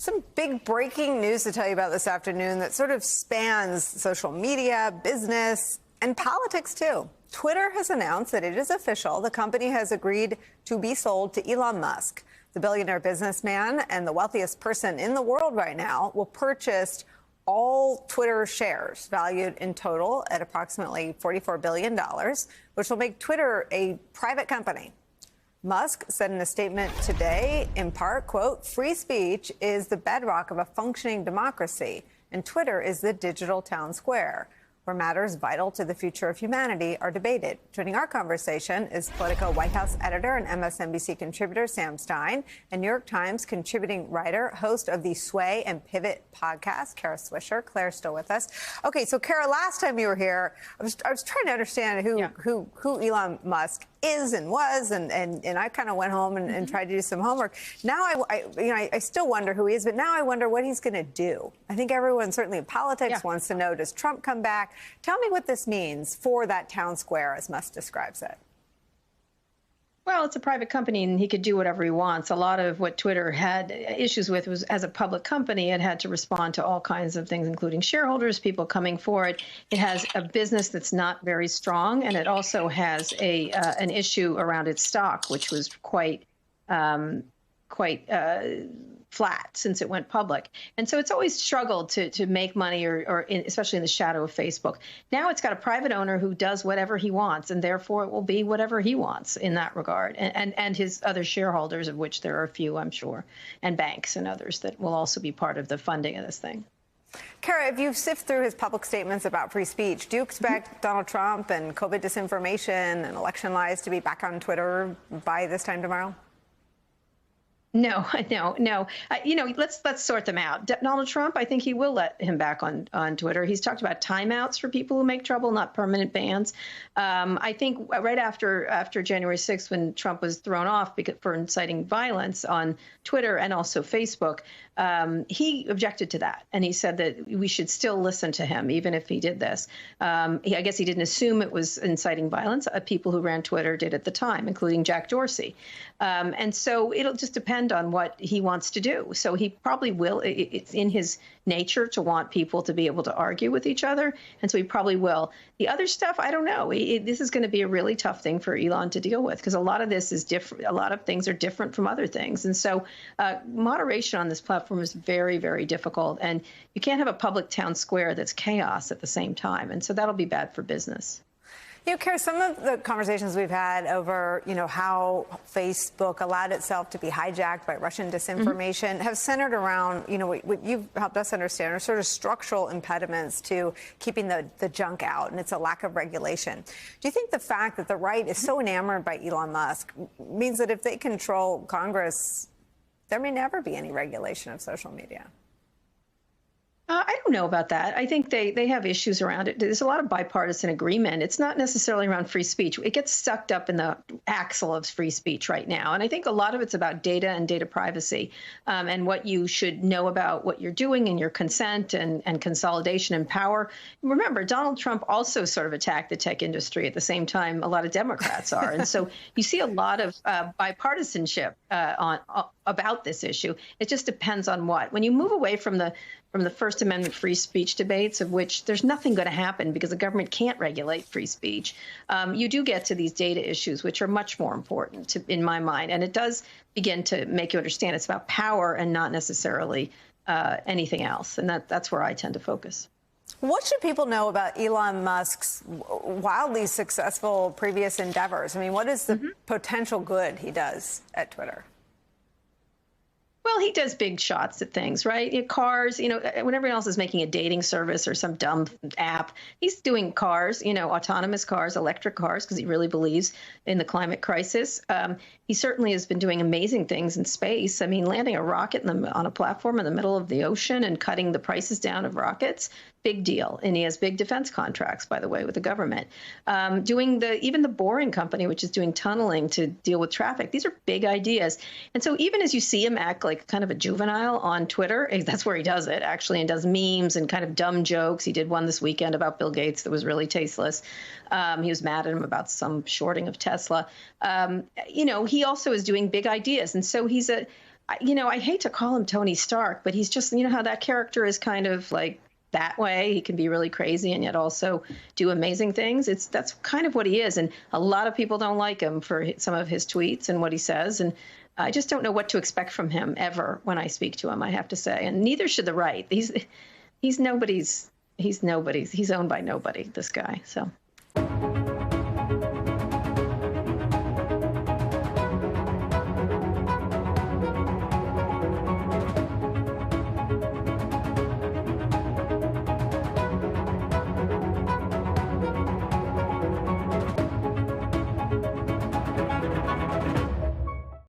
Some big breaking news to tell you about this afternoon that sort of spans social media, business, and politics, too. Twitter has announced that it is official. The company has agreed to be sold to Elon Musk. The billionaire businessman and the wealthiest person in the world right now will purchase all Twitter shares, valued in total at approximately $44 billion, which will make Twitter a private company. Musk said in a statement today, in part, quote, "Free speech is the bedrock of a functioning democracy, and Twitter is the digital town square, where matters vital to the future of humanity are debated." Joining our conversation is Politico White House editor and MSNBC contributor Sam Stein, and New York Times contributing writer, host of the Sway and Pivot podcast, Kara Swisher. Claire's still with us. Okay, so Kara, last time you were here, I was trying to understand who Elon Musk is and was, and I kind of went home and tried to do some homework. Now I still wonder who he is, but now I wonder what he's going to do. I think everyone, certainly in politics, wants to know, does Trump come back? Tell me what this means for that town square, as Musk describes it. Well, it's a private company and he could do whatever he wants. A lot of what Twitter had issues with was, as a public company, it had to respond to all kinds of things, including shareholders, people coming forward. It has a business that's not very strong, and it also has an issue around its stock, which was quite flat since it went public. And so it's always struggled to make money, especially in the shadow of Facebook. Now it's got a private owner who does whatever he wants, and therefore it will be whatever he wants in that regard. And his other shareholders, of which there are a few, I'm sure, and banks and others that will also be part of the funding of this thing. Kara, if you sift through his public statements about free speech, do you expect Donald Trump and COVID disinformation and election lies to be back on Twitter by this time tomorrow? No. Let's sort them out. Donald Trump, I think he will let him back on Twitter. He's talked about timeouts for people who make trouble, not permanent bans. I think right after January 6th, when Trump was thrown off for inciting violence on Twitter and also Facebook, he objected to that. And he said that we should still listen to him, even if he did this. I guess he didn't assume it was inciting violence. People who ran Twitter did at the time, including Jack Dorsey. And so it'll just depend on what he wants to do. So he probably will. It's in his nature to want people to be able to argue with each other. And so he probably will. The other stuff, I don't know. This is going to be a really tough thing for Elon to deal with, because a lot of this is different. A lot of things are different from other things. And so moderation on this platform is very, very difficult. And you can't have a public town square that's chaos at the same time. And so that'll be bad for business. You know, Kara, some of the conversations we've had over, how Facebook allowed itself to be hijacked by Russian disinformation have centered around, what you've helped us understand are sort of structural impediments to keeping the junk out, and it's a lack of regulation. Do you think the fact that the right is so enamored by Elon Musk means that if they control Congress, there may never be any regulation of social media? I don't know about that. I think they have issues around it. There's a lot of bipartisan agreement. It's not necessarily around free speech. It gets sucked up in the axle of free speech right now. And I think a lot of it's about data and data privacy, and what you should know about what you're doing and your consent and consolidation and power. Remember, Donald Trump also sort of attacked the tech industry at the same time a lot of Democrats are. And so you see a lot of bipartisanship about this issue. It just depends on what. When you move away from the First Amendment free speech debates, of which there's nothing going to happen because the government can't regulate free speech, you do get to these data issues, which are much more important in my mind. And it does begin to make you understand it's about power and not necessarily anything else. And that's where I tend to focus. What should people know about Elon Musk's wildly successful previous endeavors? I mean, what is the potential good he does at Twitter? Well, he does big shots at things, right? Cars, when everyone else is making a dating service or some dumb app, he's doing cars, autonomous cars, electric cars, because he really believes in the climate crisis. He certainly has been doing amazing things in space. I mean, landing a rocket on a platform in the middle of the ocean and cutting the prices down of rockets, big deal. And he has big defense contracts, by the way, with the government. Doing even the Boring Company, which is doing tunneling to deal with traffic. These are big ideas. And so even as you see him act like kind of a juvenile on Twitter, that's where he does it, actually, and does memes and kind of dumb jokes. He did one this weekend about Bill Gates that was really tasteless. He was mad at him about some shorting of Tesla. He also is doing big ideas. And so I hate to call him Tony Stark, but he's just, how that character is kind of like that way. He can be really crazy and yet also do amazing things. That's kind of what he is. And a lot of people don't like him for some of his tweets and what he says. And I just don't know what to expect from him ever when I speak to him, I have to say. And neither should the right. He's nobody's. He's owned by nobody, this guy. So.